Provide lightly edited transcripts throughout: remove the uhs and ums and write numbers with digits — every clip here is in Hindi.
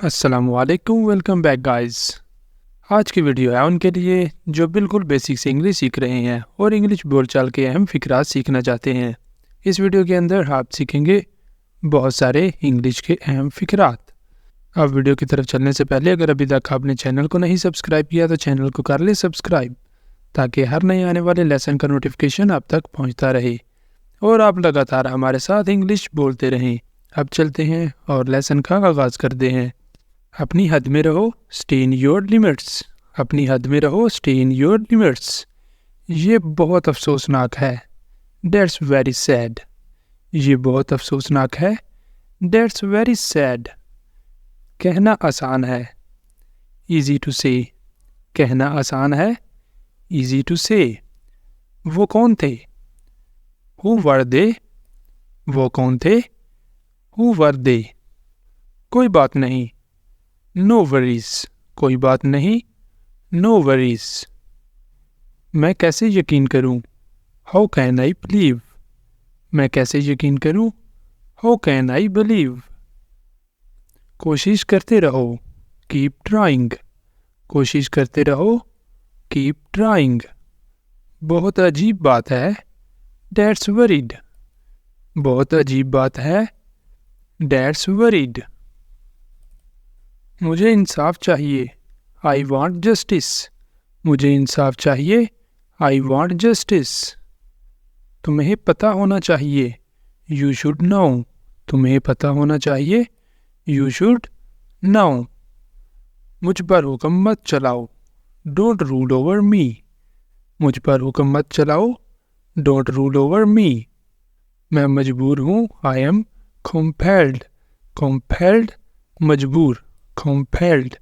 अस्सलामुअलैकुम, वेलकम बैक गाइस। आज की वीडियो है उनके लिए जो बिल्कुल बेसिक से इंग्लिश सीख रहे हैं और इंग्लिश बोलचाल के अहम फ़िक्रात सीखना चाहते हैं। इस वीडियो के अंदर आप सीखेंगे बहुत सारे इंग्लिश के अहम फ़िक्रात। अब वीडियो की तरफ चलने से पहले अगर अभी तक आपने चैनल को नहीं सब्सक्राइब किया तो चैनल को कर ले सब्सक्राइब, ताकि हर नए आने वाले लेसन का नोटिफिकेशन आप तक पहुँचता रहे और आप लगातार हमारे साथ इंग्लिश बोलते रहें। अब चलते हैं और लेसन का आगाज़ करते हैं। अपनी हद में रहो, स्टे इन योर लिमिट्स। अपनी हद में रहो, स्टे इन योर लिमिट्स। ये बहुत अफसोसनाक है, दैट्स वेरी सैड। ये बहुत अफसोसनाक है, दैट्स वेरी सैड। कहना आसान है, ईजी टू से। कहना आसान है, ईजी टू से। वो कौन थे? हु वर दे? वो कौन थे? हु वर दे? कोई बात नहीं, नो वरीज। कोई बात नहीं, नो वरीज। मैं कैसे यकीन करूं? How can I believe? मैं कैसे यकीन करूं? How can I believe? कोशिश करते रहो, कीप ट्राइंग। कोशिश करते रहो, कीप ट्राइंग। बहुत अजीब बात है, दैट्स वरीड। बहुत अजीब बात है, दैट्स वरीड। मुझे इंसाफ चाहिए, आई वॉन्ट जस्टिस। मुझे इंसाफ चाहिए, आई वॉन्ट जस्टिस। तुम्हें पता होना चाहिए, यू शुड नो। तुम्हें पता होना चाहिए, यू शुड नो। मुझ पर हुक्म मत चलाओ, डोंट रूल ओवर मी। मुझ पर हुक्म मत चलाओ, डोंट रूल ओवर मी। मैं मजबूर हूँ, आई एम कंपेल्ड। कंपेल्ड मजबूर, कंपेल्ड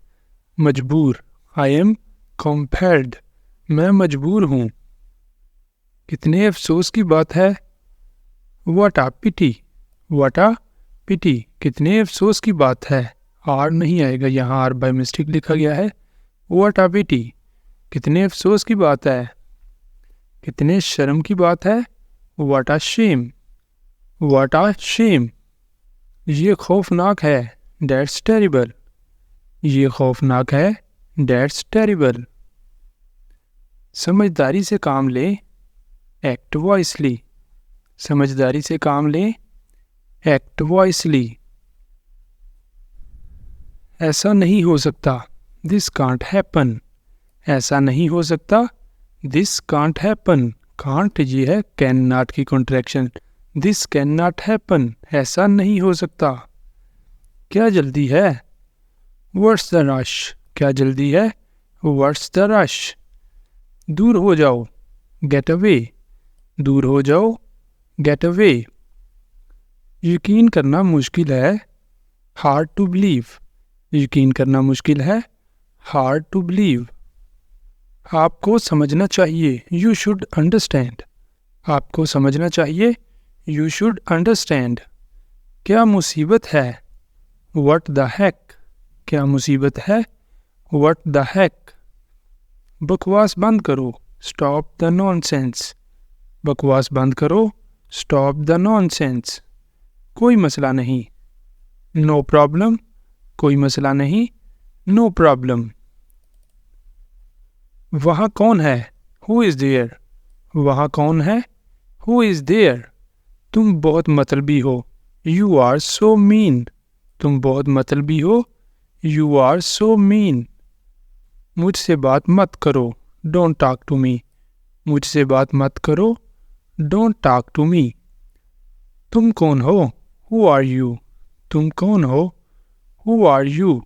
मजबूर। आई एम कंपेल्ड, मैं मजबूर हूँ। कितने अफसोस की बात है, व्हाट आ पिटी। व्हाट आ पिटी, कितने अफसोस की बात है। आर नहीं आएगा यहाँ, आर बाय मिस्टेक लिखा गया है। व्हाट आ पिटी, कितने अफसोस की बात है। कितने शर्म की बात है, what a shame. What a shame, ये खौफनाक है, दैट्स टेरिबल। ये खौफनाक है, दैट्स टेरिबल। समझदारी से काम ले, एक्ट वॉइसली। समझदारी से काम ले, एक्ट वॉइसली। ऐसा नहीं हो सकता, दिस कांट हैपन। ऐसा नहीं हो सकता, दिस कांट हैपन। कांट ये है कैन नॉट की contraction. This can not happen, ऐसा नहीं हो सकता। क्या जल्दी है, व्हाट्स द रश। क्या जल्दी है, व्हाट्स द रश। दूर हो जाओ, गेट अवे। दूर हो जाओ, गेट अवे। यकीन करना मुश्किल है, हार्ड टू बिलीव। यकीन करना मुश्किल है, हार्ड टू बिलीव। आपको समझना चाहिए, यू शुड अंडरस्टैंड। आपको समझना चाहिए, यू शुड अंडरस्टैंड। क्या मुसीबत है, व्हाट द हैक। क्या मुसीबत है, व्हाट द हैक। बकवास बंद करो, स्टॉप द नॉनसेंस। बकवास बंद करो, स्टॉप द नॉनसेंस। कोई मसला नहीं, नो प्रॉब्लम। कोई मसला नहीं, नो प्रॉब्लम। वहाँ कौन है, हु इज़ देयर। वहाँ कौन है, हु इज़ देयर। तुम बहुत मतलबी हो, यू आर सो मीन। तुम बहुत मतलबी हो, यू आर सो मीन। मुझसे बात मत करो, डोंट टॉक टू मी। मुझसे बात मत करो, डोंट टॉक टू मी। तुम कौन हो, हु आर यू। तुम कौन हो, हु आर यू।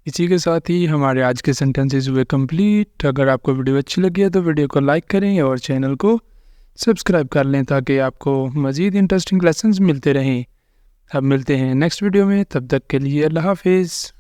इसी के साथ ही हमारे आज के सेंटेंसेस हुए कंप्लीट। अगर आपको वीडियो अच्छी लगी है तो वीडियो को लाइक करें और चैनल को सब्सक्राइब कर लें, ताकि आपको मज़ीद इंटरेस्टिंग लेसन्स मिलते रहें। अब मिलते हैं नेक्स्ट वीडियो में, तब तक के लिए अल्लाह हाफिज़।